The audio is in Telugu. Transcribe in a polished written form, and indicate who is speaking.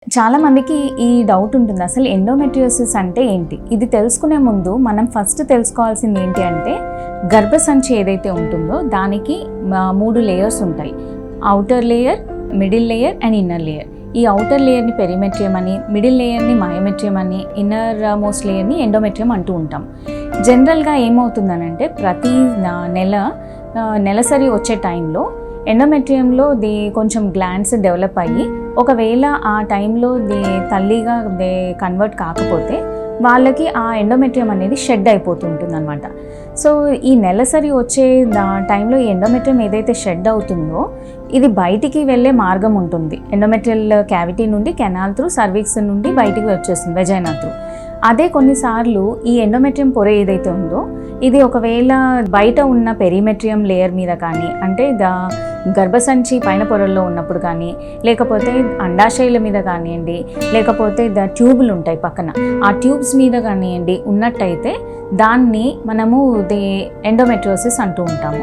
Speaker 1: చాలా మందికి ఈ డౌట్ ఉంటుంది, అసలు ఎండోమెట్రియోసిస్ అంటే ఏంటి? ఇది తెలుసుకునే ముందు మనం ఫస్ట్ తెలుసుకోవాల్సింది ఏంటి అంటే, గర్భసంచి ఏదైతే ఉంటుందో దానికి 3 లేయర్స్ ఉంటాయి. Outer layer, middle layer and inner layer. ఈ అవుటర్ లేయర్ని పెరిమెట్రియం అని, మిడిల్ లేయర్ని మయోమెట్రియం అని, ఇన్నర్ మోస్ట్ లేయర్ని ఎండోమెట్రియం అంటూ ఉంటాం. జనరల్గా ఏమవుతుందనంటే ప్రతి నెలసరి వచ్చే టైంలో ఎండోమెట్రియంలో కొంచెం గ్లాండ్స్ డెవలప్ అయ్యి, ఒకవేళ ఆ టైంలో తల్లిగా కన్వర్ట్ కాకపోతే వాళ్ళకి ఆ ఎండోమెట్రియం అనేది షెడ్ అయిపోతుంటుంది అనమాట. సో ఈ నెలసరి వచ్చే టైంలో ఈ ఎండోమెట్రియం ఏదైతే షెడ్ అవుతుందో ఇది బయటికి వెళ్ళే మార్గం ఉంటుంది. ఎండోమెట్రియల్ క్యావిటీ నుండి కెనాల్ త్రూ, సర్విక్స్ నుండి బయటికి వచ్చేస్తుంది వెజైనా త్రూ. అదే కొన్నిసార్లు ఈ ఎండోమెట్రియం పొర ఏదైతే ఉందో ఇది ఒకవేళ బయట ఉన్న పెరిమెట్రియం లేయర్ మీద కానీ, అంటే గర్భసంచి పైన పొరల్లో ఉన్నప్పుడు కానీ, లేకపోతే అండాశయాల మీద కానివ్వండి, లేకపోతే ట్యూబులు ఉంటాయి పక్కన, ఆ ట్యూబ్స్ మీద కానివ్వండి ఉన్నట్టయితే దాన్ని మనము ఎండోమెట్రియోసిస్ అంటూ ఉంటాము.